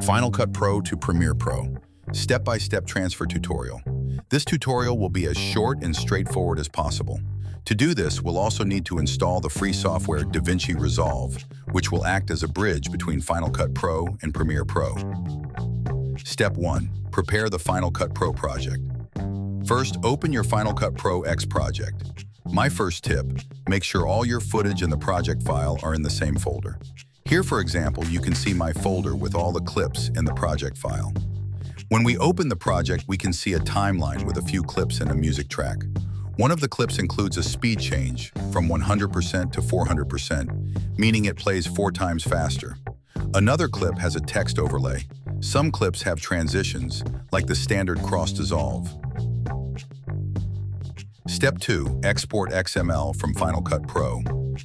Final Cut Pro to Premiere Pro, step-by-step transfer tutorial. This tutorial will be as short and straightforward as possible. To do this, we'll also need to install the free software DaVinci Resolve, which will act as a bridge between Final Cut Pro and Premiere Pro. Step 1. Prepare the Final Cut Pro project. First, open your Final Cut Pro X project. My first tip, make sure all your footage and the project file are in the same folder. Here, for example, you can see my folder with all the clips in the project file. When we open the project, we can see a timeline with a few clips and a music track. One of the clips includes a speed change from 100% to 400%, meaning it plays 4 times faster. Another clip has a text overlay. Some clips have transitions, like the standard cross dissolve. Step 2. Export XML from Final Cut Pro.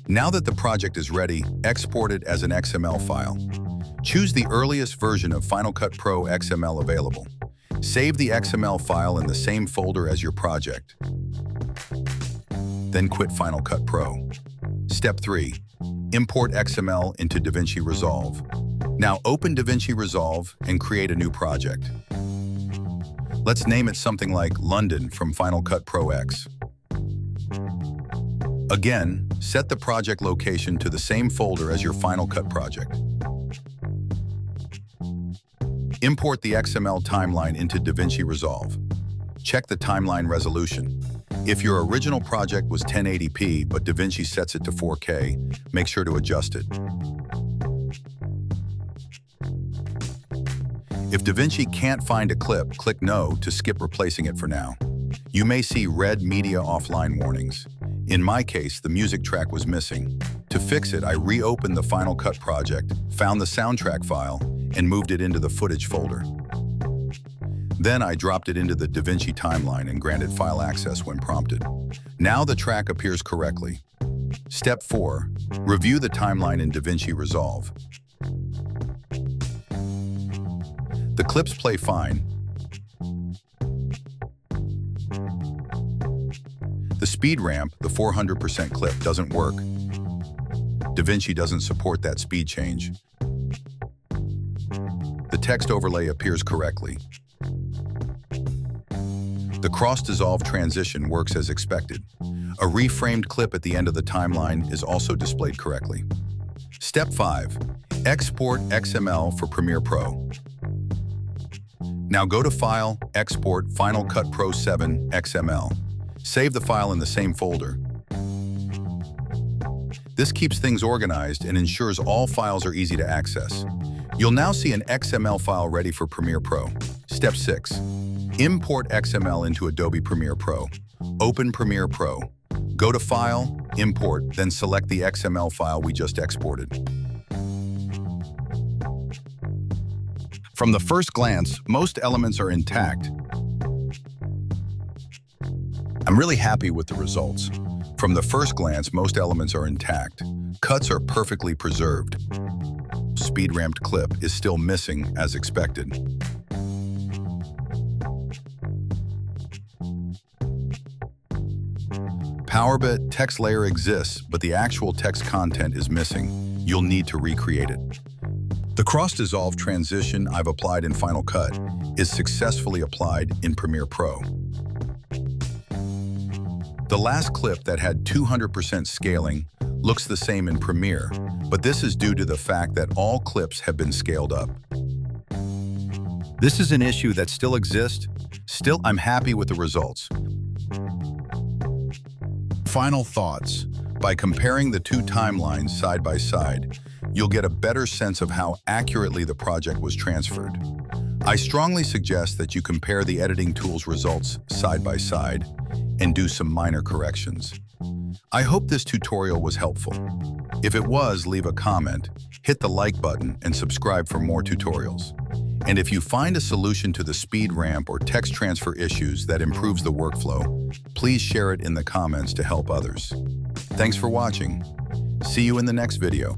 Now that the project is ready, export it as an XML file. Choose the earliest version of Final Cut Pro XML available. Save the XML file in the same folder as your project. Then quit Final Cut Pro. Step 3. Import XML into DaVinci Resolve. Now open DaVinci Resolve and create a new project. Let's name it something like London from Final Cut Pro X. Again, set the project location to the same folder as your Final Cut project. Import the XML timeline into DaVinci Resolve. Check the timeline resolution. If your original project was 1080p but DaVinci sets it to 4K, make sure to adjust it. If DaVinci can't find a clip, click No to skip replacing it for now. You may see red media offline warnings. In my case, the music track was missing. To fix it, I reopened the Final Cut project, found the soundtrack file, and moved it into the footage folder. Then I dropped it into the DaVinci timeline and granted file access when prompted. Now the track appears correctly. Step 4. Review the timeline in DaVinci Resolve. The clips play fine. The speed ramp, the 400% clip, doesn't work. DaVinci doesn't support that speed change. The text overlay appears correctly. The cross-dissolve transition works as expected. A reframed clip at the end of the timeline is also displayed correctly. Step 5. Export XML for Premiere Pro. Now go to File, Export Final Cut Pro 7 XML. Save the file in the same folder. This keeps things organized and ensures all files are easy to access. You'll now see an XML file ready for Premiere Pro. Step 6. Import XML into Adobe Premiere Pro. Open Premiere Pro. Go to File, Import, then select the XML file we just exported. From the first glance, most elements are intact. I'm really happy with the results. From the first glance, most elements are intact. Cuts are perfectly preserved. Speed ramped clip is still missing as expected. PowerBit text layer exists, but the actual text content is missing. You'll need to recreate it. The cross-dissolve transition I've applied in Final Cut is successfully applied in Premiere Pro. The last clip that had 200% scaling looks the same in Premiere, but this is due to the fact that all clips have been scaled up. This is an issue that still exists. Still, I'm happy with the results. Final thoughts. By comparing the two timelines side by side, you'll get a better sense of how accurately the project was transferred. I strongly suggest that you compare the editing tool's results side by side and do some minor corrections. I hope this tutorial was helpful. If it was, leave a comment, hit the like button, and subscribe for more tutorials. And if you find a solution to the speed ramp or text transfer issues that improves the workflow, please share it in the comments to help others. Thanks for watching. See you in the next video.